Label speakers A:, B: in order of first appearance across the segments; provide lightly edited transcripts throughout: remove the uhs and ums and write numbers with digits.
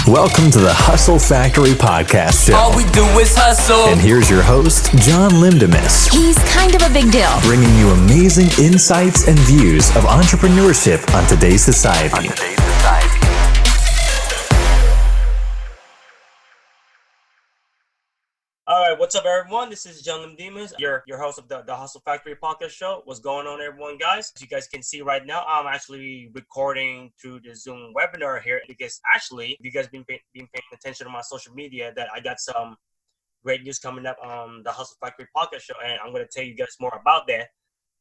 A: Welcome to the Hustle Factory Podcast Show.
B: All we do is hustle.
A: And here's your host, John Lindemus.
C: He's kind of a big deal.
A: Bringing you amazing insights and views of entrepreneurship on today's society.
D: All right, what's up, everyone? This is John Lindemus, your host of the Hustle Factory Podcast Show. What's going on, everyone, guys? As you guys can see right now, I'm actually recording through the Zoom webinar here because actually, if you guys been paying attention to my social media, that I got some great news coming up on the Hustle Factory Podcast Show, and I'm going to tell you guys more about that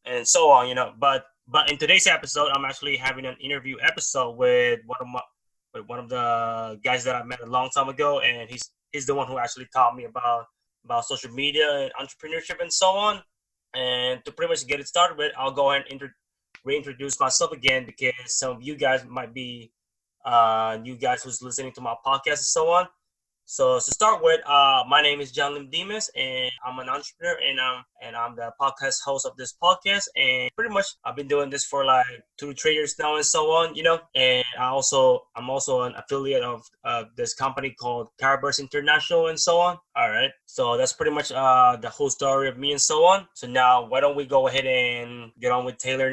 D: and so on, you know. But in today's episode, I'm actually having an interview episode with one of the guys that I met a long time ago, and he's the one who actually taught me about social media and entrepreneurship and so on. And to pretty much get it started with, I'll go ahead and reintroduce myself again because some of you guys might be new guys who's listening to my podcast and so on. So to start with, my name is John Lindemus, and I'm an entrepreneur, and I'm the podcast host of this podcast. And pretty much I've been doing this for like 2 to 3 years now and so on, you know. And I'm also an affiliate of this company called Karatbars International and so on. All right. So that's pretty much the whole story of me and so on. So now why don't we go ahead and get on with Taylor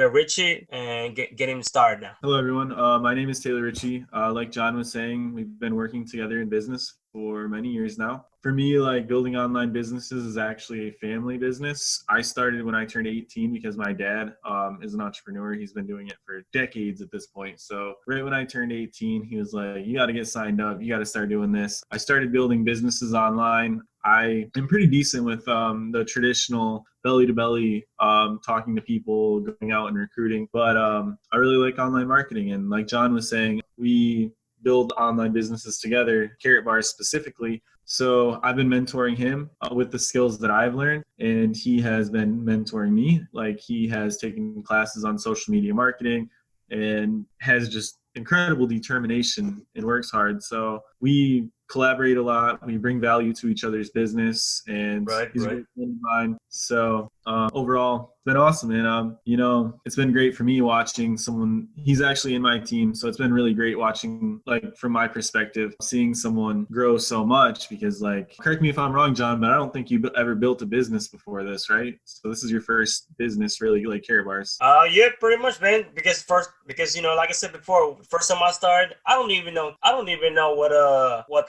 D: Richey, and get him started now.
E: Hello, everyone. My name is Taylor Richey. Like John was saying, we've been working together in business for many years now. For me, like building online businesses is actually a family business. I started when I turned 18 because my dad is an entrepreneur. He's been doing it for decades at this point. So right when I turned 18, he was like, you got to get signed up. You got to start doing this. I started building businesses online. I am pretty decent with the traditional belly-to-belly talking to people, going out and recruiting. But I really like online marketing. And like John was saying, we build online businesses together, Karatbars specifically. So I've been mentoring him with the skills that I've learned, and he has been mentoring me. Like he has taken classes on social media marketing and has just incredible determination and works hard. So we collaborate a lot. We bring value to each other's business, and he's a great friend of mine. So overall, it's been awesome. And, you know, it's been great for me watching someone. He's actually in my team. So it's been really great watching, like, from my perspective, seeing someone grow so much because, like, correct me if I'm wrong, John, but I don't think you ever built a business before this, right? So this is your first business, really, like Karatbars.
D: Yeah, pretty much, man. Because you know, like I said before, first time I started, I don't even know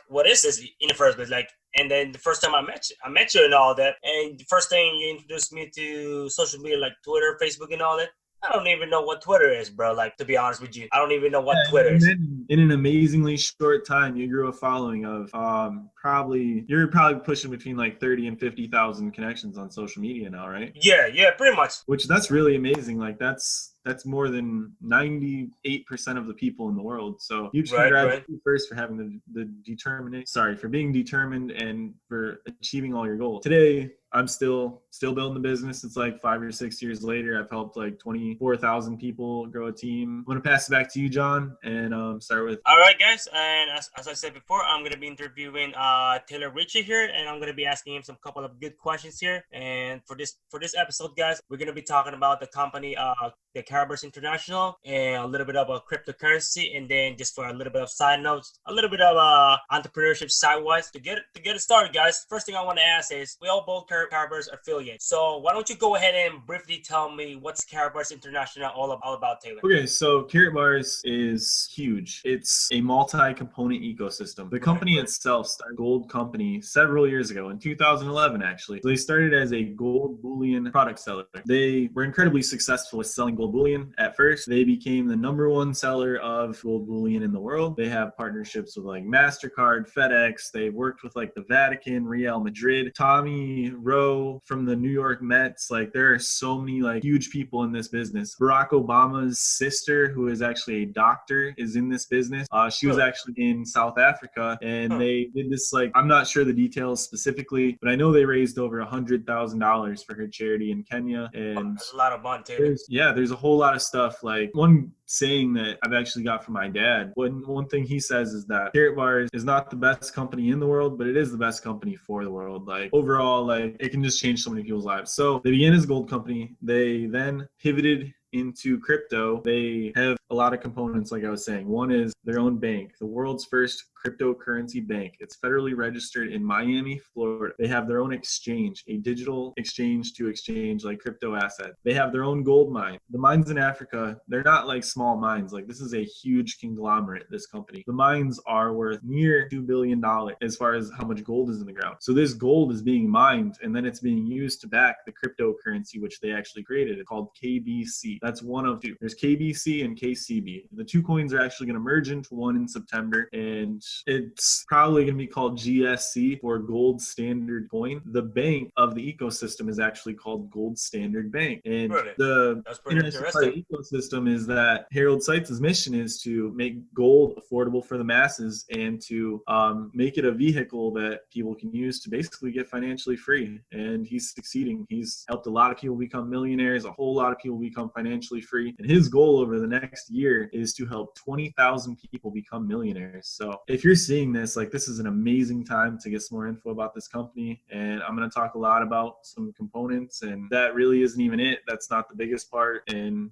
D: what is this in the first place. Like, and then the first time I met you and all that, and the first thing you introduced me to social media like Twitter, Facebook, and all that. I don't even know what Twitter is, bro. Like, to be honest with you, I don't even know what Twitter is.
E: In an amazingly short time, you grew a following of you're probably pushing between like 30 and 50,000 connections on social media now, right?
D: Yeah, pretty much.
E: Which that's really amazing. Like that's more than 98% of the people in the world. So huge congrats first for having for being determined and for achieving all your goals. Today, I'm still building the business. It's like 5 or 6 years later. I've helped like 24,000 people grow a team. I'm going to pass it back to you, John, and start with.
D: All right, guys. And as I said before, I'm going to be interviewing Taylor Richey here, and I'm going to be asking him some couple of good questions here. And for this episode, guys, we're going to be talking about the company, the Karatbars International, and a little bit about cryptocurrency, and then just for a little bit of side notes, a little bit of entrepreneurship sidewise to get it started, guys. First thing I want to ask is, we all both Karatbars affiliates. So why don't you go ahead and briefly tell me what's Karatbars International all about, Taylor?
E: Okay, so Karatbars is huge. It's a multi-component ecosystem. The company itself started a gold company several years ago, in 2011 actually. So they started as a gold bullion product seller. They were incredibly successful with selling gold bullion. At first, they became the #1 seller of gold bullion in the world. They have partnerships with like MasterCard, FedEx. They've worked with like the Vatican, Real Madrid, Tommy Rowe from the New York Mets. Like there are so many like huge people in this business. Barack Obama's sister, who is actually a doctor, is in this business. She was actually in South Africa, and they did this, like, I'm not sure the details specifically, but I know they raised over $100,000 for her charity in Kenya. And
D: that's a lot of money, Taylor.
E: There's a whole lot of stuff. Like one saying that I've actually got from my dad, one thing he says is that Karatbars is not the best company in the world, but it is the best company for the world. Like overall, like it can just change so many people's lives. So they began as a gold company. They then pivoted into crypto, they have a lot of components, like I was saying. One is their own bank, the world's first cryptocurrency bank. It's federally registered in Miami, Florida. They have their own exchange, a digital exchange to exchange like crypto asset. They have their own gold mine. The mines in Africa, they're not like small mines. Like this is a huge conglomerate, this company. The mines are worth near $2 billion as far as how much gold is in the ground. So this gold is being mined and then it's being used to back the cryptocurrency, which they actually created. It's called KBC. That's one of two. There's KBC and KCB. The two coins are actually going to merge into one in September, and it's probably going to be called GSC, for Gold Standard Coin. The bank of the ecosystem is actually called Gold Standard Bank. And
D: That's pretty
E: interesting part of the ecosystem is that Harold Seitz's mission is to make gold affordable for the masses and to make it a vehicle that people can use to basically get financially free. And he's succeeding. He's helped a lot of people become millionaires, a whole lot of people become financially free. And his goal over the next year is to help 20,000 people become millionaires. So if you're seeing this, like, this is an amazing time to get some more info about this company. And I'm going to talk a lot about some components, and that really isn't even it. That's not the biggest part. And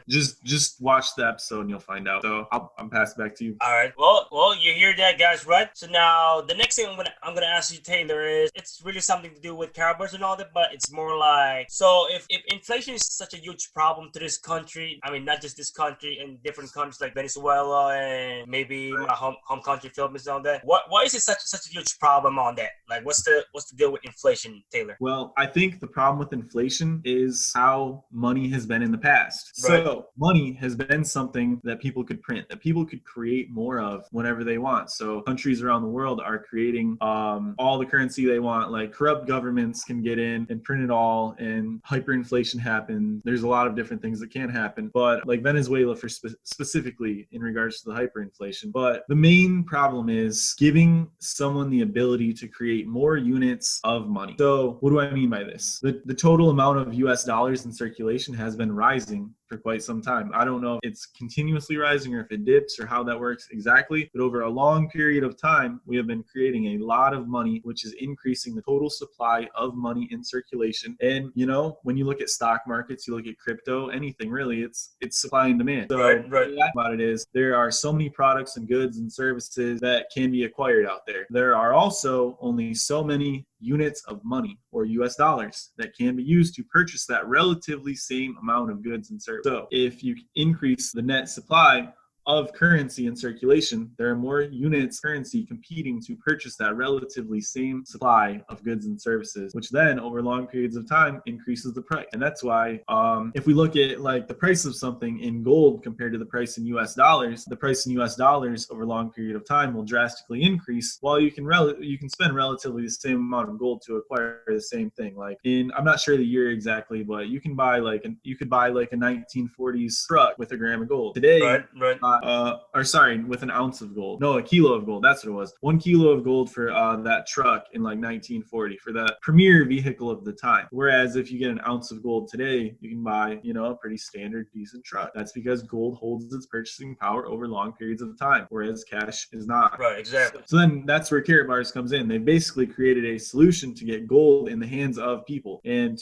E: just watch the episode and you'll find out. So I'll pass it back to you.
D: All right. Well, you hear that, guys, right? So now the next thing I'm gonna ask you, Taylor, is it's really something to do with Karatbars and all that, but it's more like, so if inflation is such a huge problem to this country, I mean, not just this country, in different countries like Venezuela and maybe my home country, Philippines and all that, why is it such a huge problem on that? Like, what's the deal with inflation, Taylor?
E: Well, I think the problem with inflation is how money has been in the past.
D: Right.
E: So money has been something that people could print, that people could create more of whenever they want. So countries around the world are creating all the currency they want. Like, corrupt governments can get in and print it all, and hyperinflation happens. There's a lot of different things that can happen, but like Venezuela for specifically in regards to the hyperinflation. But the main problem is giving someone the ability to create more units of money. So what do I mean by this? The total amount of US dollars in circulation has been rising for quite some time. I don't know if it's continuously rising or if it dips or how that works exactly, but over a long period of time, we have been creating a lot of money, which is increasing the total supply of money in circulation. And, you know, when you look at stock markets, you look at crypto, anything really, it's supply and demand. So
D: right.
E: the fact about it is there are so many products and goods and services that can be acquired out there. There are also only so many units of money or US dollars that can be used to purchase that relatively same amount of goods and services. So if you increase the net supply of currency in circulation, there are more units of currency competing to purchase that relatively same supply of goods and services, which then over long periods of time increases the price. And that's why if we look at like the price of something in gold compared to the price in US dollars, the price in US dollars over a long period of time will drastically increase, while you can spend relatively the same amount of gold to acquire the same thing. Like, I'm not sure the year exactly, but you could buy like a 1940s truck with a gram of gold. Today, with an ounce of gold. No, a kilo of gold. That's what it was. 1 kilo of gold for that truck in like 1940 for the premier vehicle of the time. Whereas if you get an ounce of gold today, you can buy, a pretty standard, decent truck. That's because gold holds its purchasing power over long periods of time, whereas cash is not.
D: Right, exactly.
E: So then that's where Karatbars comes in. They basically created a solution to get gold in the hands of people. And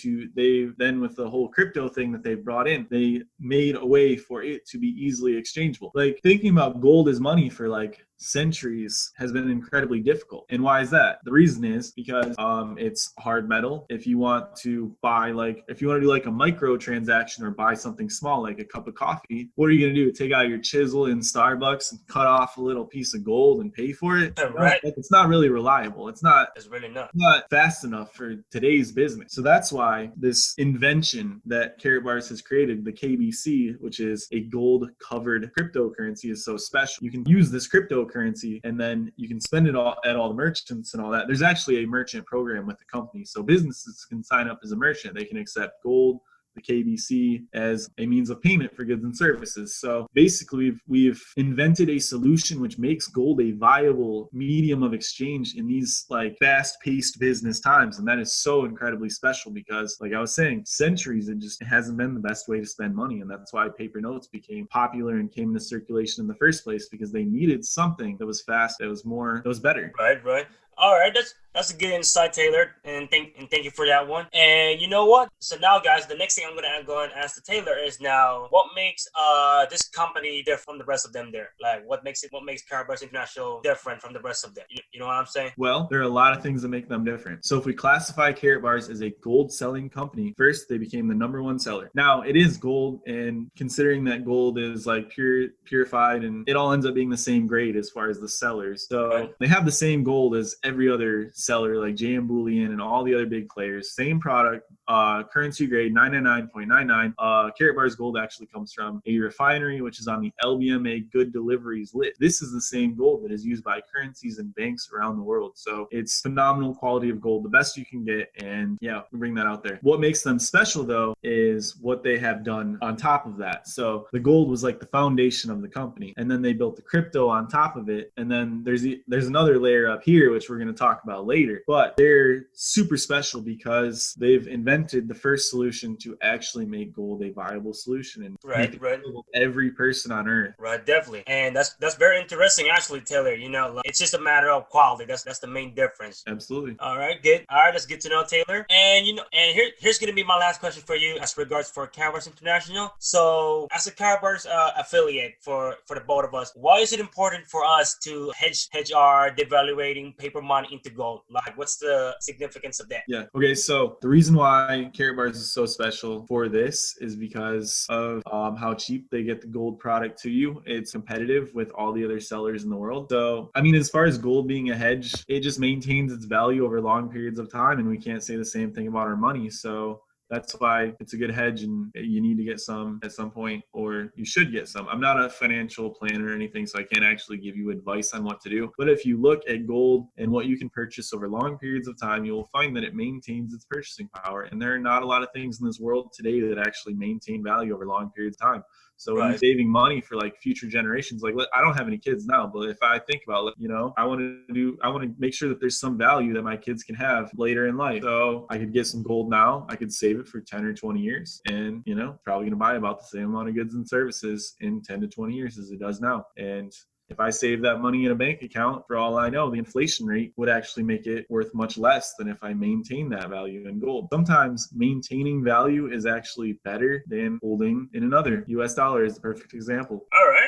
E: then with the whole crypto thing that they've brought in, they made a way for it to be easily exchangeable. Like, thinking about gold as money for like centuries has been incredibly difficult. And why is that? The reason is because it's hard metal. If you want to do like a micro transaction or buy something small like a cup of coffee, what are you going to do? Take out your chisel in Starbucks and cut off a little piece of gold and pay for it?
D: Right.
E: It's not really reliable. It's really not fast enough for today's business. So that's why this invention that Karatbars has created, the KBC, which is a gold covered cryptocurrency, is so special. You can use this cryptocurrency and then you can spend it all at all the merchants and all that. There's actually a merchant program with the company, so businesses can sign up as a merchant. They can accept gold, the KBC, as a means of payment for goods and services. So basically we've invented a solution which makes gold a viable medium of exchange in these like fast-paced business times. And that is so incredibly special because, like I was saying, centuries it hasn't been the best way to spend money. And that's why paper notes became popular and came into circulation in the first place, because they needed something that was fast, that was better.
D: Right. All right, That's a good insight, Taylor, and thank you for that one. And you know what? So now, guys, the next thing I'm gonna go and ask the Taylor is now what makes this company different from the rest of them there? Like what makes Karatbars International different from the rest of them? You know what I'm saying?
E: Well, there are a lot of things that make them different. So if we classify Karatbars as a gold selling company, first they became the #1 seller. Now it is gold, and considering that gold is like purified, and it all ends up being the same grade as far as the sellers. So
D: Right.
E: they have the same gold as every other seller, like JM Bullion and all the other big players. Same product, currency grade 999.99. Karatbars gold actually comes from a refinery which is on the LBMA Good Deliveries list. This is the same gold that is used by currencies and banks around the world. So it's phenomenal quality of gold, the best you can get. And yeah, we bring that out there. What makes them special though is what they have done on top of that. So the gold was like the foundation of the company, and then they built the crypto on top of it. And then there's another layer up here, which we're going to talk about later, but they're super special because they've invented the first solution to actually make gold a viable solution and make it available to every person on earth.
D: Right, definitely. And that's very interesting actually, Taylor. You know, like, it's just a matter of quality. That's the main difference.
E: Absolutely.
D: All right, good. All right, that's good to know, Taylor. And you know, and here's gonna be my last question for you as regards for Karatbars International. So as a Karatbars affiliate for the both of us, why is it important for us to hedge our devaluating paper money into gold? Like what's the significance of that?
E: Yeah. Okay. So the reason why Karatbars is so special for this is because of how cheap they get the gold product to you. It's competitive with all the other sellers in the world. So, I mean, as far as gold being a hedge, it just maintains its value over long periods of time. And we can't say the same thing about our money. So that's why it's a good hedge, and you need to get some at some point, or you should get some. I'm not a financial planner or anything, so I can't actually give you advice on what to do. But if you look at gold and what you can purchase over long periods of time, you'll find that it maintains its purchasing power. And there are not a lot of things in this world today that actually maintain value over long periods of time. So when you're saving money for like future generations, like I don't have any kids now, but if I think about, you know, I want to make sure that there's some value that my kids can have later in life. So I could get some gold now. I could save it for 10 or 20 years, and you know, probably gonna buy about the same amount of goods and services in 10 to 20 years as it does now. And if I save that money in a bank account, for all I know, the inflation rate would actually make it worth much less than if I maintain that value in gold. Sometimes maintaining value is actually better than holding in another. US dollar is the perfect example.
D: All right.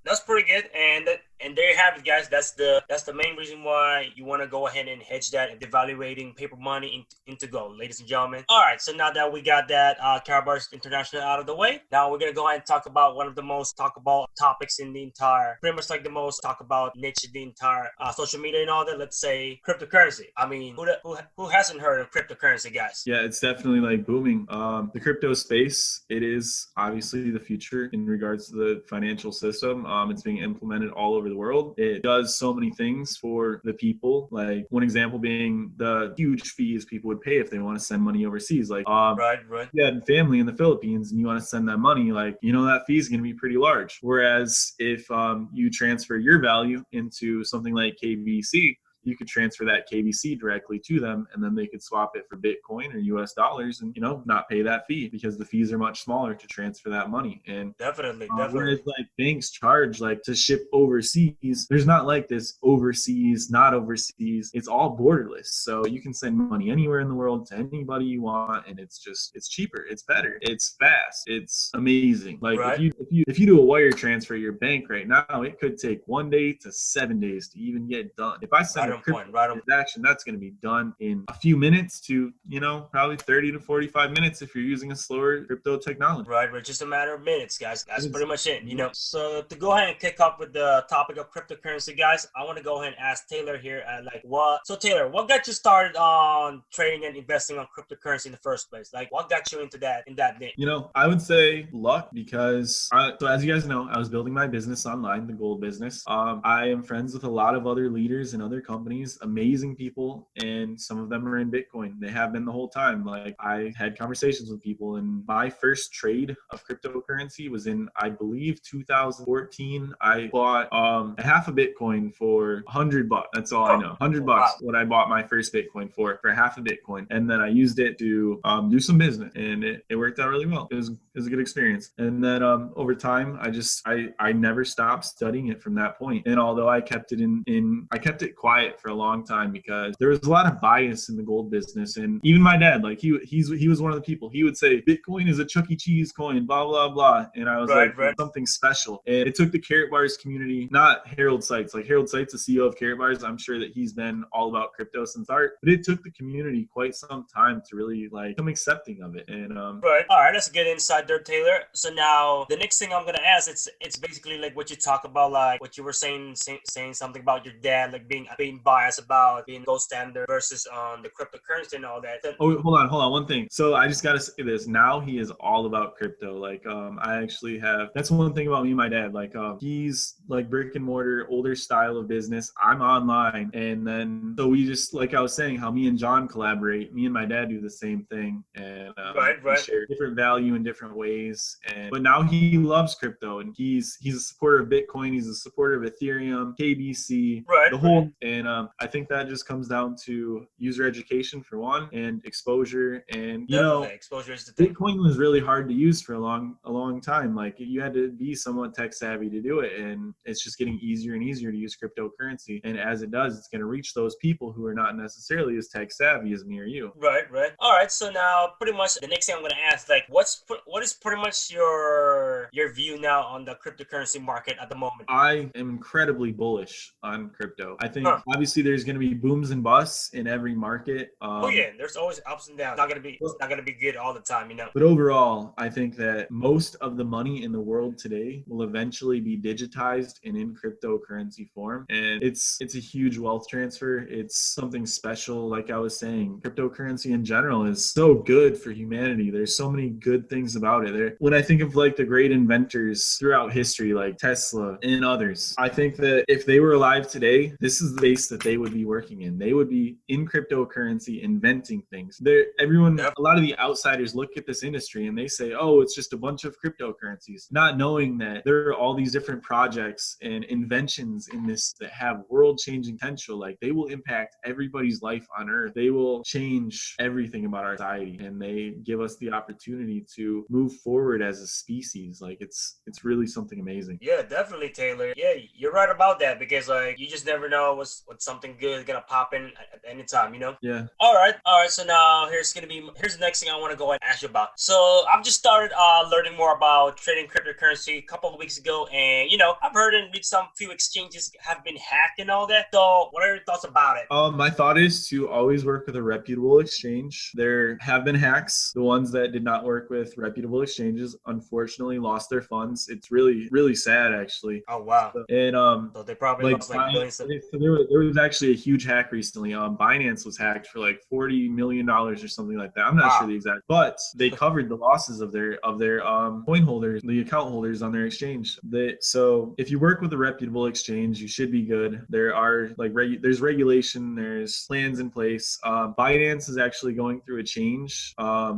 D: That's pretty good. And there you have it, guys. That's the main reason why you want to go ahead and hedge that and devaluating paper money into gold, ladies and gentlemen. All right. So now that we got that Karatbars International out of the way, now we're gonna go ahead and talk about one of the most talk about topics in the entire, pretty much like the most talk about niche in the entire social media and all that. Let's say cryptocurrency. I mean, who hasn't heard of cryptocurrency, guys?
E: Yeah, it's definitely like booming. The crypto space, it is obviously the future in regards to the financial system. It's being implemented all over the world. It does so many things for the people. Like one example being the huge fees people would pay if they want to send money overseas. Like,
D: right.
E: You had family in the Philippines and you want to send that money, like, you know, that fee is going to be pretty large. Whereas if you transfer your value into something like KBC, you could transfer that KBC directly to them, and then they could swap it for Bitcoin or US dollars and, you know, not pay that fee because the fees are much smaller to transfer that money. And
D: definitely.
E: Whereas like banks charge like to ship overseas, there's not like this overseas, not overseas. It's all borderless. So you can send money anywhere in the world to anybody you want, and it's cheaper, it's better, it's fast, it's amazing. Like if you do a wire transfer at your bank right now, it could take 1 day to 7 days to even get done. If I send transaction, that's going to be done in a few minutes to, you know, probably 30 to 45 minutes if you're using a slower crypto technology.
D: Right, just a matter of minutes, guys. That's pretty much it, you know. So to go ahead and kick off with the topic of cryptocurrency, guys, I want to go ahead and ask Taylor here, So Taylor, what got you started on trading and investing on cryptocurrency in the first place? Like, what got you into that niche?
E: You know, I would say luck, because so as you guys know, I was building my business online, the gold business. I am friends with a lot of other leaders and other companies, amazing people, and some of them are in Bitcoin. They have been the whole time. Like, I had conversations with people, and my first trade of cryptocurrency was in, I believe, 2014. I bought a half a Bitcoin for $100. That's all I know. $100. What I bought my first Bitcoin for half a Bitcoin, and then I used it to do some business, and it worked out really well. It was It was a good experience. And then over time, I never stopped studying it from that point. And although I kept it I kept it quiet for a long time because there was a lot of bias in the gold business. And even my dad, like he was one of the people. He would say Bitcoin is a Chuck E. Cheese coin, blah blah blah. And I was like, something special. And it took the Karatbars community, not Harold Seitz. Like Harold Seitz, the CEO of Karatbars, I'm sure that he's been all about crypto since art. But it took the community quite some time to really like become accepting of it. And
D: right. All right, that's a good insight there, Taylor. So now the next thing I'm gonna ask, it's basically like what you talk about, like what you were saying something about your dad, like being biased about being gold standard versus the cryptocurrency and all that.
E: Oh, hold on, one thing. So I just gotta say this. Now he is all about crypto. Like I actually have. That's one thing about me and my dad. Like he's like brick and mortar, older style of business. I'm online, and then so we just like I was saying, how me and John collaborate. Me and my dad do the same thing, and we share different value in different ways. But now he loves crypto, and he's a supporter of Bitcoin. He's a supporter of Ethereum, KBC, the whole. And I think that just comes down to user education for one, and exposure. And you know,
D: exposure is the thing.
E: Bitcoin was really hard to use for a long time. Like you had to be somewhat tech savvy to do it, and it's just getting easier and easier to use cryptocurrency. And as it does, it's going to reach those people who are not necessarily as tech savvy as me or you.
D: Right. All right. So now, pretty much the next thing I'm going to ask, like, what is pretty much your view now on the cryptocurrency market at the moment?
E: I am incredibly bullish on crypto. I think obviously there's going to be booms and busts in every market.
D: There's always ups and downs. It's not going to be good all the time, you know.
E: But overall, I think that most of the money in the world today will eventually be digitized and in cryptocurrency form. And it's a huge wealth transfer. It's something special. Like I was saying, cryptocurrency in general is so good for humanity. There's so many good things about it. When I think of like the great inventors throughout history, like Tesla and others, I think that if they were alive today, this is the base that they would be working in. They would be in cryptocurrency inventing things. A lot of the outsiders look at this industry and they say, oh, it's just a bunch of cryptocurrencies, not knowing that there are all these different projects and inventions in this that have world-changing potential. Like they will impact everybody's life on earth. They will change everything about our society, and they give us the opportunity to move forward as a species. Like it's really something amazing.
D: Yeah, definitely, Taylor. Yeah, you're right about that, because like you just never know what's something good is gonna pop in at any time, you know?
E: Yeah.
D: All right. So now here's the next thing I want to go and ask you about. So I've just started learning more about trading cryptocurrency a couple of weeks ago, and you know, I've heard and read some few exchanges have been hacked and all that. So what are your thoughts about it?
E: My thought is to always work with a reputable exchange. There have been hacks. The ones that did not work with reputable exchanges unfortunately lost their funds. It's really, really sad, actually.
D: Oh wow.
E: And
D: so they probably lost like millions of...
E: So there was actually a huge hack recently. Binance was hacked for like $40 million or something like that. I'm not sure the exact, but they covered the losses of their coin holders, the account holders on their exchange. So if you work with a reputable exchange, you should be good. There are like there's regulation, there's plans in place. Binance is actually going through a change.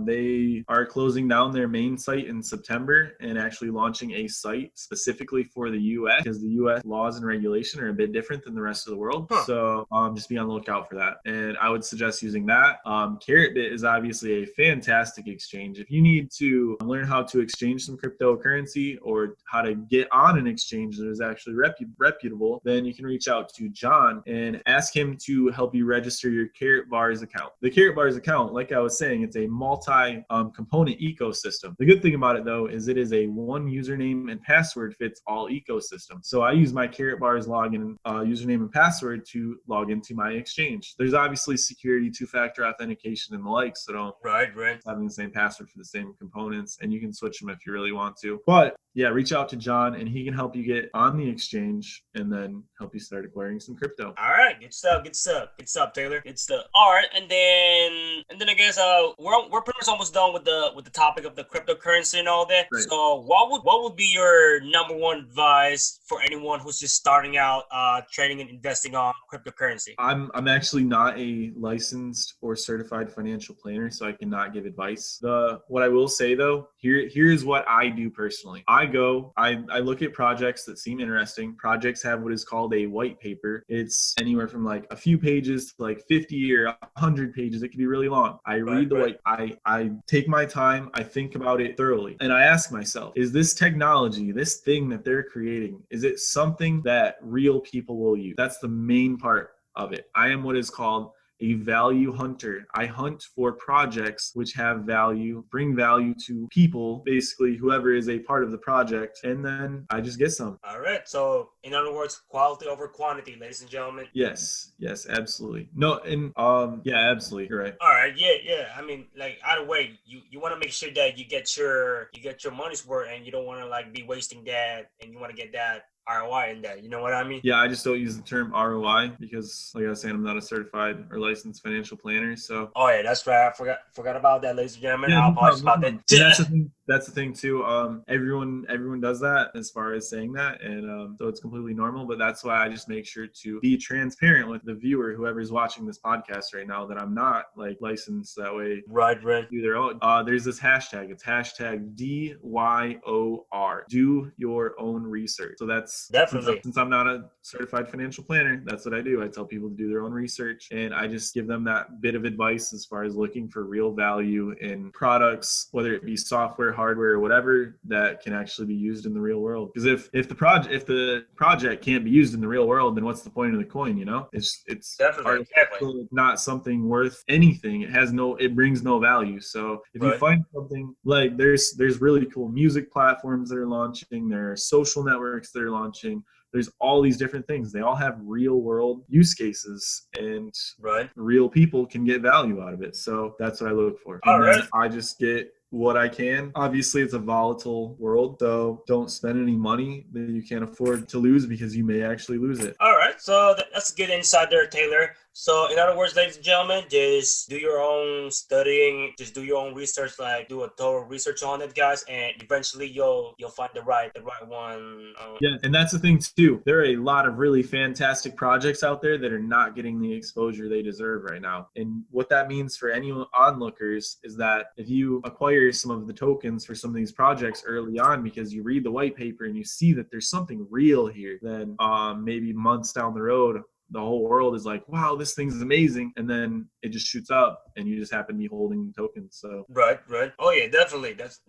E: They are closing down their main site in September and actually launching a site specifically for the U.S. because the U.S. laws and regulation are a bit different than the rest of the world. So just be on the lookout for that. And I would suggest using that. Karatbit is obviously a fantastic exchange. If you need to learn how to exchange some cryptocurrency or how to get on an exchange that is actually reputable, then you can reach out to John and ask him to help you register your Karatbars account. The Karatbars account, like I was saying, it's a multi-component ecosystem. The good thing about it, though, is it is a one username and password fits all ecosystem. So I use my Karatbars login username and password to log into my exchange. There's obviously security, two-factor authentication, and the like, so don't having the same password for the same components, and you can switch them if you really want to. But yeah, reach out to John and he can help you get on the exchange and then help you start acquiring some crypto.
D: All right, good stuff, Taylor. Good stuff. All right, and then I guess we're pretty much almost done with the topic of the cryptocurrency and all that.
E: Right.
D: So what would be your number one advice for anyone who's just starting out trading and investing on cryptocurrency?
E: I'm actually not a licensed or certified financial planner, so I cannot give advice. What I will say though, Here's what I do personally. I look at projects that seem interesting. Projects have what is called a white paper. It's anywhere from like a few pages to like 50 or 100 pages. It can be really long. I read the white. I take my time. I think about it thoroughly, and I ask myself: is this technology, this thing that they're creating, is it something that real people will use? That's the main part of it. I am what is called a value hunter. I hunt for projects which have value, bring value to people, basically whoever is a part of the project, and then I just get some.
D: All right. So in other words, quality over quantity, ladies and gentlemen.
E: Yes, absolutely. No, and yeah, absolutely. You're right.
D: All right, yeah. I mean, like either way, you want to make sure that you get your money's worth, and you don't want to like be wasting that, and you want to get that ROI in that. You know what I mean?
E: Yeah, I just don't use the term ROI because, like I was saying, I'm not a certified or licensed financial planner. So.
D: Oh yeah, that's right. I forgot about that, ladies and gentlemen.
E: Yeah,
D: I apologize about that.
E: That's the thing too. Everyone does that as far as saying that, and so it's completely normal. But that's why I just make sure to be transparent with the viewer, whoever's watching this podcast right now, that I'm not like licensed. That way,
D: right.
E: Do their own. There's this hashtag. It's hashtag DYOR. Do your own research. So that's
D: definitely.
E: Since I'm not a certified financial planner, that's what I do. I tell people to do their own research, and I just give them that bit of advice as far as looking for real value in products, whether it be software, hardware, or whatever that can actually be used in the real world. Because if the project can't be used in the real world, then what's the point of the coin? You know, it's
D: definitely
E: not something worth anything. It brings no value. So if you find something like there's really cool music platforms that are launching, there are social networks that are launching. There's all these different things. They all have real world use cases, and real people can get value out of it. So that's what I look for. And I just get what I can. Obviously, it's a volatile world, so don't spend any money that you can't afford to lose because you may actually lose it.
D: All right, so that's a good insight there, Taylor. So in other words, ladies and gentlemen, just do your own studying, just do your own research, like do a thorough research on it, guys, and eventually you'll find the right one.
E: Yeah, and that's the thing too. There are a lot of really fantastic projects out there that are not getting the exposure they deserve right now. And what that means for any onlookers is that if you acquire some of the tokens for some of these projects early on because you read the white paper and you see that there's something real here, then maybe months down the road, the whole world is like, wow, this thing's amazing, and then it just shoots up and you just happen to be holding tokens. So
D: right. Oh yeah, definitely. That's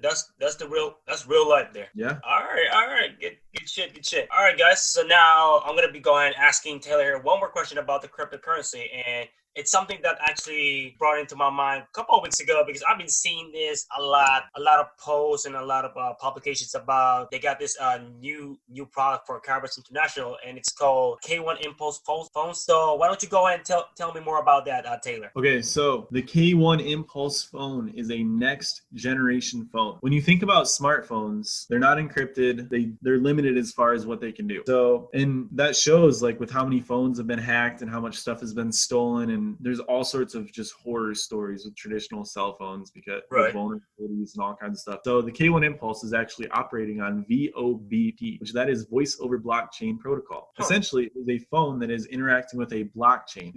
D: real life there.
E: Yeah.
D: All right. Good shit. All right, guys. So now I'm gonna be going asking Taylor here one more question about the cryptocurrency, and it's something that actually brought into my mind a couple of weeks ago because I've been seeing this a lot of posts and a lot of publications about they got this new product for Karatbars International, and it's called K1 Impulse phone. So why don't you go ahead and tell me more about that, Taylor?
E: Okay, so the K1 Impulse phone is a next generation phone. When you think about smartphones, they're not encrypted. They're limited as far as what they can do. So, and that shows like with how many phones have been hacked and how much stuff has been stolen, and there's all sorts of just horror stories with traditional cell phones because of vulnerabilities and all kinds of stuff. So the K1 Impulse is actually operating on VOBP, which that is Voice over Blockchain Protocol. Essentially, it is a phone that is interacting with a blockchain.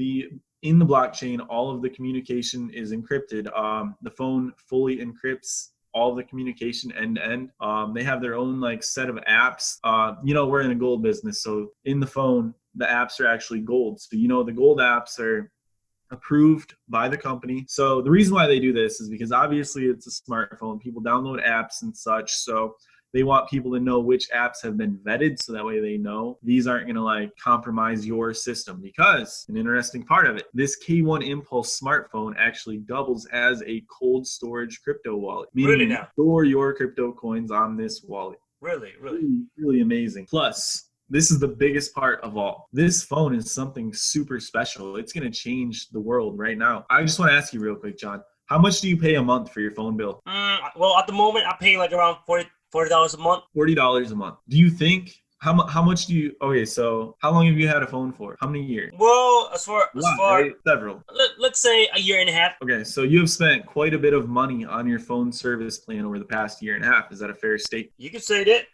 E: In the blockchain, all of the communication is encrypted. The phone fully encrypts all the communication end to end. They have their own like set of apps. We're in a gold business, so in the phone, the apps are actually gold. So the gold apps are approved by the company. So the reason why they do this is because obviously it's a smartphone. People download apps and such. So they want people to know which apps have been vetted so that way they know these aren't going to like compromise your system. Because an interesting part of it, this K1 Impulse smartphone actually doubles as a cold storage crypto wallet. Meaning you store your crypto coins on this wallet. Really amazing. Plus, this is the biggest part of all. This phone is something super special. It's going to change the world right now. I just want to ask you real quick, John, how much do you pay a month for your phone bill?
D: Well, at the moment, I pay like around $40 a month.
E: $40 a month. Do you think How much do you? Okay, so how long have you had a phone for? How many years?
D: Well,
E: A lot, right? Several.
D: let's say a year and a half.
E: Okay, so you have spent quite a bit of money on your phone service plan over the past year and a half. Is that a fair statement?
D: You could say that.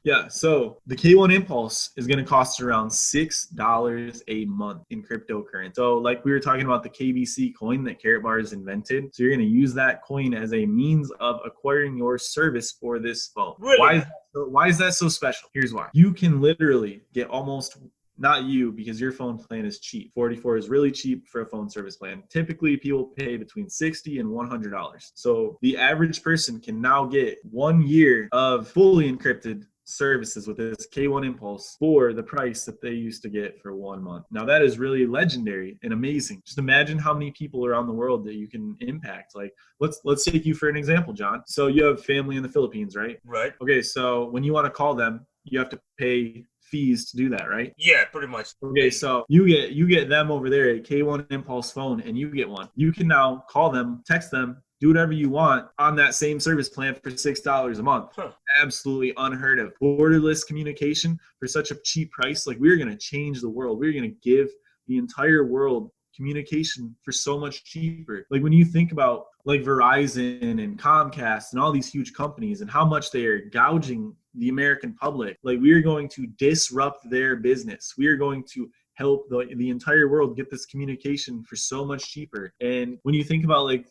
E: Yeah, so the K1 Impulse is going to cost around $6 a month in cryptocurrency. So, like we were talking about the KBC coin that Karatbars invented, so you're going to use that coin as a means of acquiring your service for this phone.
D: Really?
E: Why is that so special? Here's why. You can literally get almost not you, because your phone plan is cheap. 44 is really cheap for a phone service plan. Typically, people pay between $60 and $100. So the average person can now get 1 year of fully encrypted services with this K1 Impulse for the price that they used to get for 1 month. Now that is really legendary and amazing. Just imagine how many people around the world that you can impact. Like let's take you for an example, John. So you have family in the Philippines, right?
D: Right.
E: Okay, so when you want to call them, you have to pay fees to do that, right?
D: Yeah, pretty much.
E: Okay, so you get them over there a K1 Impulse phone, and you get one. You can now call them, text them, do whatever you want on that same service plan for $6 a month.
D: Huh.
E: Absolutely unheard of. Borderless communication for such a cheap price. Like, we're going to change the world. We're going to give the entire world communication for so much cheaper. Like, when you think about like Verizon and Comcast and all these huge companies and how much they are gouging the American public, like, we are going to disrupt their business. We are going to help the entire world get this communication for so much cheaper. And when you think about like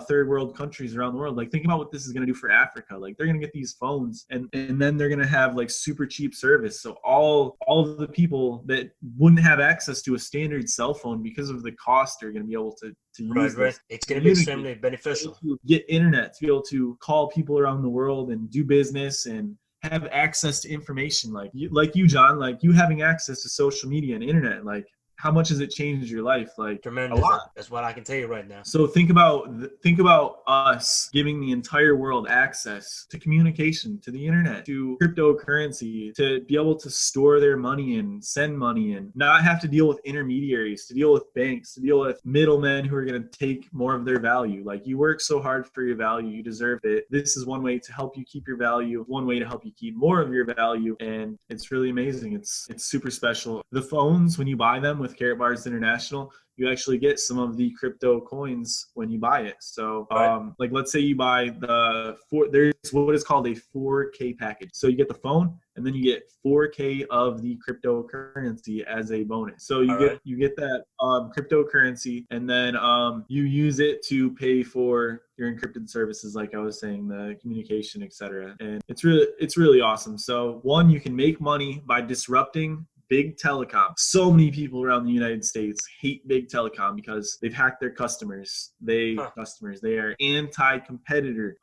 E: third world countries around the world, like, think about what this is going to do for Africa. Like, they're going to get these phones, and then they're going to have like super cheap service. So all of the people that wouldn't have access to a standard cell phone because of the cost are going to be able to use this.
D: It's going to be extremely beneficial.
E: To get internet, to be able to call people around the world and do business and have access to information, like you, John, like you having access to social media and internet. Like, how much has it changed your life? Like,
D: tremendous.
E: A lot.
D: That's what I can tell you right now.
E: So think about us giving the entire world access to communication, to the internet, to cryptocurrency, to be able to store their money and send money and not have to deal with intermediaries, to deal with banks, to deal with middlemen who are going to take more of their value. Like, you work so hard for your value, you deserve it. This is one way to help you keep your value, one way to help you keep more of your value, and it's really amazing. It's super special. The phones, when you buy them with Karatbars International, you actually get some of the crypto coins when you buy it. So, like, let's say you buy there's what is called a 4K package. So you get the phone, and then you get 4K of the cryptocurrency as a bonus. So you get that cryptocurrency, and then you use it to pay for your encrypted services, like I was saying, the communication, etc. And it's really awesome. So, one, you can make money by disrupting big telecom. So many people around the United States hate big telecom because they've hacked their customers. They are anti-competitor.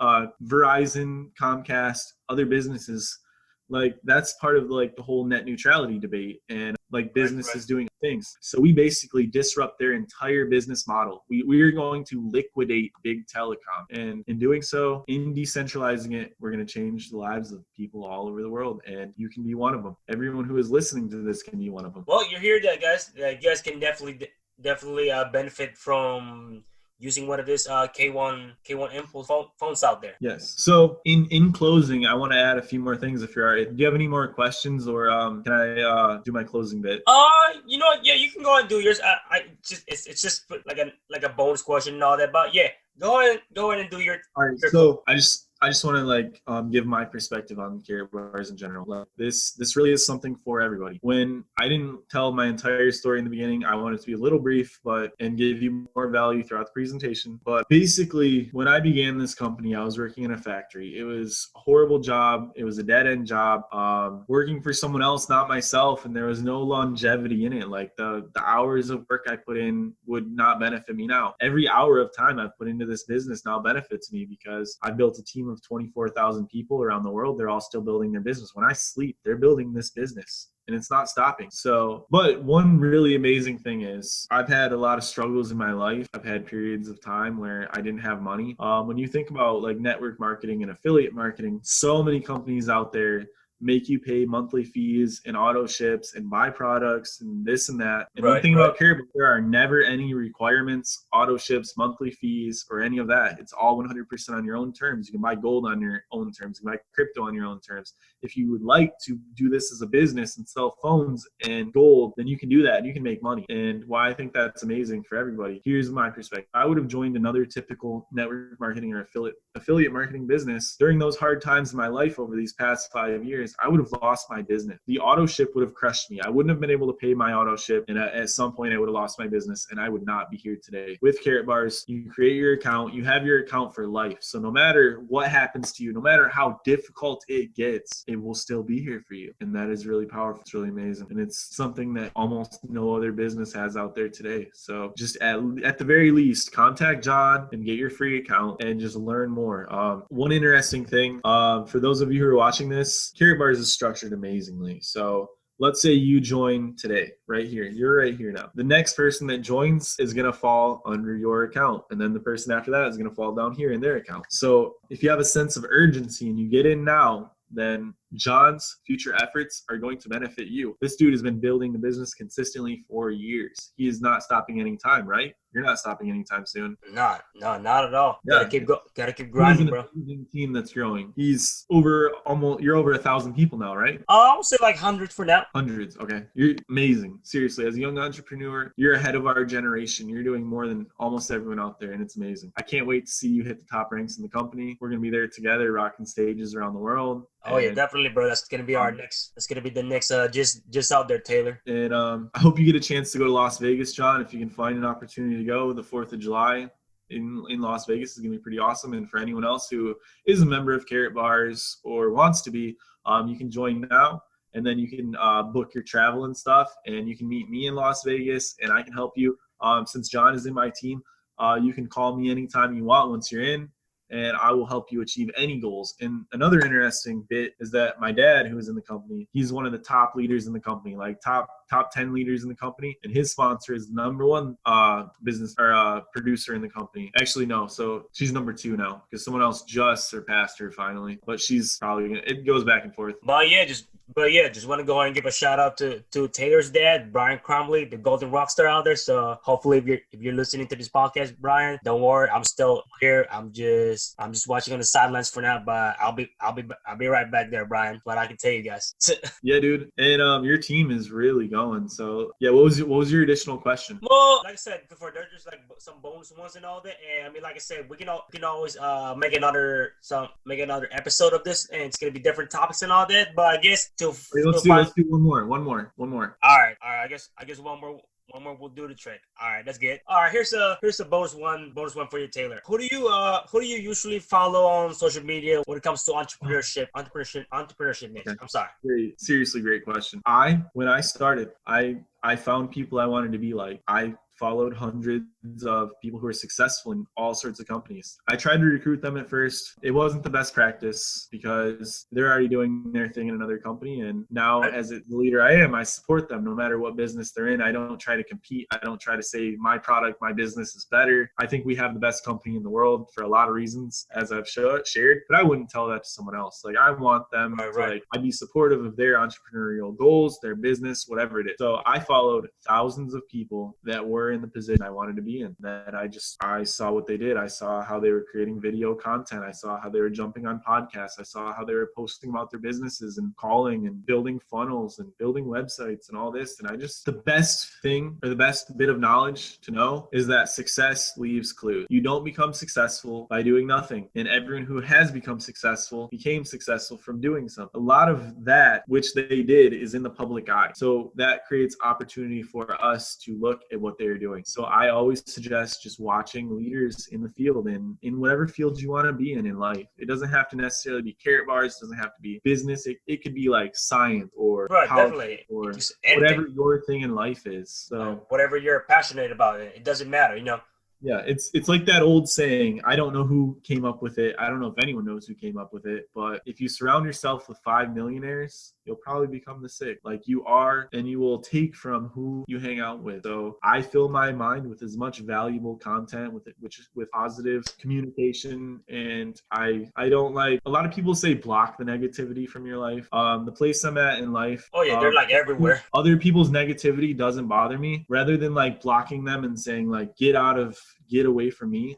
E: Verizon, Comcast, other businesses, like, that's part of like the whole net neutrality debate, and like businesses doing things. So we basically disrupt their entire business model. We are going to liquidate big telecom, and in doing so, in decentralizing it, we're going to change the lives of people all over the world, and you can be one of them. Everyone who is listening to this can be one of them.
D: Well, you hear that, guys. You guys can definitely benefit from using one of this K1 Impulse phones out there.
E: Yes. So in closing, I want to add a few more things. If you're all right, do you have any more questions, or can I do my closing bit?
D: You know what? Yeah, you can go ahead and do yours. It's just like a bonus question and all that. But yeah, go ahead and do your.
E: All right. So I just want to like give my perspective on Karatbars in general. Like, this really is something for everybody. When I didn't tell my entire story in the beginning, I wanted to be a little brief, and give you more value throughout the presentation. But basically, when I began this company, I was working in a factory. It was a horrible job. It was a dead end job. Working for someone else, not myself, and there was no longevity in it. Like, the hours of work I put in would not benefit me now. Every hour of time I've put into this business now benefits me, because I built a team of 24,000 people around the world. They're all still building their business. When I sleep, they're building this business, and it's not stopping. So, but one really amazing thing is, I've had a lot of struggles in my life. I've had periods of time where I didn't have money. When you think about like network marketing and affiliate marketing, so many companies out there make you pay monthly fees and auto ships and buy products and this and that. And one
D: Right,
E: thing
D: right.
E: about Karatbars, there are never any requirements, auto ships, monthly fees, or any of that. It's all 100% on your own terms. You can buy gold on your own terms. You can buy crypto on your own terms. If you would like to do this as a business and sell phones and gold, then you can do that and you can make money. And why I think that's amazing for everybody. Here's my perspective. I would have joined another typical network marketing or affiliate marketing business during those hard times in my life over these past 5 years. I would have lost my business. The auto ship would have crushed me. I wouldn't have been able to pay my auto ship. And at some point I would have lost my business and I would not be here today. With Karatbars, you create your account, you have your account for life. So no matter what happens to you, no matter how difficult it gets, it will still be here for you. And that is really powerful. It's really amazing. And it's something that almost no other business has out there today. So just at the very least, contact John and get your free account and just learn more. One interesting thing, for those of you who are watching this, Karatbars is structured amazingly. So let's say you join today, right here. You're right here now. The next person that joins is going to fall under your account. And then the person after that is going to fall down here in their account. So if you have a sense of urgency and you get in now, then John's future efforts are going to benefit you. This dude has been building the business consistently for years. He is not stopping anytime, right? You're not stopping anytime soon.
D: No, not at all.
E: Yeah.
D: Gotta keep grinding, bro.
E: He's an team that's growing. He's you're over 1,000 people now, right?
D: I would say like hundreds for now.
E: Hundreds. Okay. You're amazing. Seriously, as a young entrepreneur, you're ahead of our generation. You're doing more than almost everyone out there, and it's amazing. I can't wait to see you hit the top ranks in the company. We're going to be there together, rocking stages around the world.
D: Oh yeah, definitely, bro. That's gonna be our next. That's gonna be the next. Just out there, Taylor.
E: And I hope you get a chance to go to Las Vegas, John. If you can find an opportunity to go, the 4th of July in Las Vegas is gonna be pretty awesome. And for anyone else who is a member of Karatbars or wants to be, you can join now. And then you can book your travel and stuff. And you can meet me in Las Vegas, and I can help you. Since John is in my team, you can call me anytime you want once you're in, and I will help you achieve any goals. And another interesting bit is that my dad, who is in the company, he's one of the top leaders in the company, like top 10 leaders in the company. And his sponsor is the number one business or producer in the company. Actually, no. So she's number 2 now because someone else just surpassed her finally. But she's probably gonna. It goes back and forth.
D: But yeah, just want to go ahead and give a shout out to Taylor's dad, Brian Cromley, the golden rock star out there. So hopefully, if you're listening to this podcast, Brian, don't worry, I'm still here. I'm just watching on the sidelines for now, but I'll be right back there, Brian. But I can tell you guys.
E: Yeah, dude. And your team is really going. So yeah, what was your additional question?
D: Well, like I said before, there's just like some bonus ones and all that. And I mean, like I said, we can always make another episode of this, and it's gonna be different topics and all that. But I guess let's do one more. All right. I guess one more will do the trick. All right, that's good. All right, here's a bonus one for you, Taylor. Who do you usually follow on social media when it comes to entrepreneurship? Niche.
E: Okay.
D: I'm sorry.
E: Seriously, great question. When I started, I found people I wanted to be like. I followed hundreds of people who are successful in all sorts of companies. I tried to recruit them at first. It wasn't the best practice because they're already doing their thing in another company. And now as the leader I am, I support them no matter what business they're in. I don't try to compete. I don't try to say my product, my business is better. I think we have the best company in the world for a lot of reasons, as I've shared, but I wouldn't tell that to someone else. Like I want them to like, I'd be supportive of their entrepreneurial goals, their business, whatever it is. So I followed thousands of people that were in the position I wanted to be in. Then I saw what they did. I saw how they were creating video content. I saw how they were jumping on podcasts. I saw how they were posting about their businesses and calling and building funnels and building websites and all this. And the best thing or the best bit of knowledge to know is that success leaves clues. You don't become successful by doing nothing. And everyone who has become successful became successful from doing something. A lot of that, which they did, is in the public eye. So that creates opportunity for us to look at what they're doing. So I always suggest just watching leaders in the field and in whatever field you want to be in life. It doesn't have to necessarily be Karatbars. It doesn't have to be business. It could be like science or
D: definitely,
E: or whatever your thing in life is. So
D: whatever you're passionate about, it doesn't matter, you know.
E: Yeah, it's like that old saying. I don't know who came up with it. I don't know if anyone knows who came up with it. But if you surround yourself with 5 millionaires, you'll probably become the sick. Like you are, and you will take from who you hang out with. So I fill my mind with as much valuable content with it, which is with positive communication. And I don't like, a lot of people say block the negativity from your life. The place I'm at in life,
D: Oh yeah, they're like everywhere.
E: other people's negativity doesn't bother me. Rather than like blocking them and saying like, get away from me,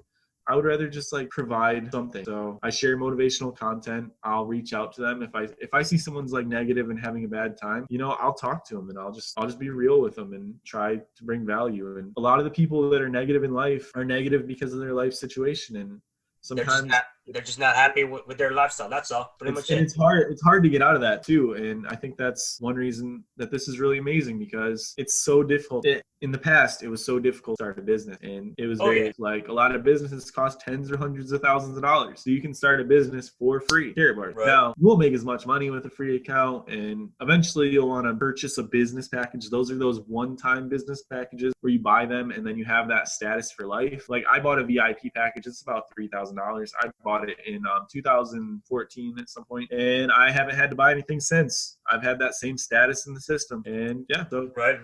E: I would rather just like provide something. So I share motivational content. I'll reach out to them. If I see someone's like negative and having a bad time, I'll talk to them and I'll just be real with them and try to bring value. And a lot of the people that are negative in life are negative because of their life situation. And sometimes
D: they're just not happy with their lifestyle. That's all. Pretty much it.
E: It's hard to get out of that too. And I think that's one reason that this is really amazing, because it's so difficult. In the past, it was so difficult to start a business, and it was like a lot of businesses cost tens or hundreds of thousands of dollars. So you can start a business for free. Karatbars. Right. Now, you won't make as much money with a free account, and eventually you'll want to purchase a business package. Those are those one-time business packages where you buy them and then you have that status for life. Like I bought a VIP package. It's about $3,000. I bought it in 2014 at some point, and I haven't had to buy anything since. I've had that same status in the system, and yeah. So
D: right.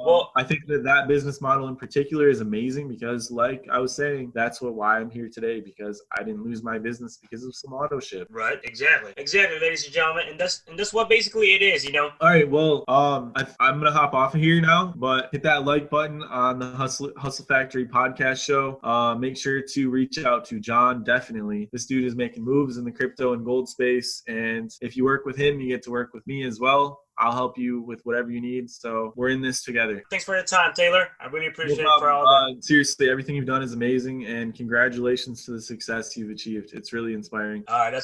E: Well, I think that business model in particular is amazing because, like I was saying, that's why I'm here today, because I didn't lose my business because of some auto ship.
D: Right, exactly, ladies and gentlemen, and that's what basically it is,
E: All right, well, I'm gonna hop off of here now, but hit that like button on the Hustle Factory podcast show. Make sure to reach out to John. Definitely, this dude is making moves in the crypto and gold space, and if you work with him, you get to work with me as well. I'll help you with whatever you need. So we're in this together.
D: Thanks for your time, Taylor. I really appreciate it for all that.
E: Seriously, everything you've done is amazing, and congratulations to the success you've achieved. It's really inspiring.
D: All right,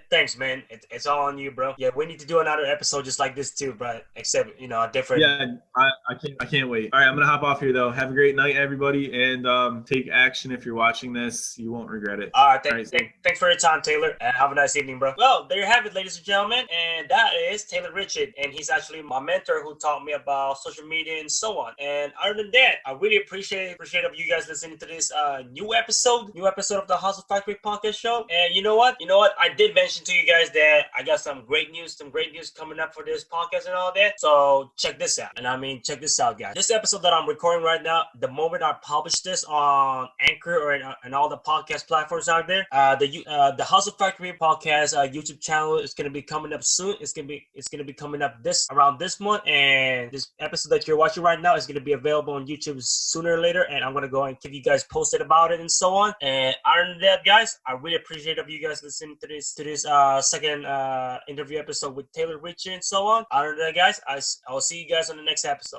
D: thanks, man. It's all on you, bro. Yeah, we need to do another episode just like this too, but except a different.
E: Yeah, I can't wait. All right, I'm gonna hop off here though. Have a great night, everybody, and take action if you're watching this. You won't regret it.
D: All right, thanks for your time, Taylor, and have a nice evening, bro. Well, there you have it, ladies and gentlemen, and that is Taylor Richey, and he's actually my mentor who taught me about social media and so on. And other than that, I really appreciate of you guys listening to this new episode of the Hustle Factory podcast show. And you know what? I did mention to you guys that I got some great news coming up for this podcast and all that. So check this out. And I mean, check this out, guys. This episode that I'm recording right now, the moment I publish this on Anchor or in all the podcast platforms out there, the Hustle Factory podcast YouTube channel is going to be coming up soon. It's going to be coming up around this month, and this episode that you're watching right now is going to be available on YouTube sooner or later, and I'm going to go and keep you guys posted about it and so on. And other than that, guys, I really appreciate of you guys listening to this second interview episode with Taylor Richey and so on. Other than that, guys, I'll see you guys on the next episode.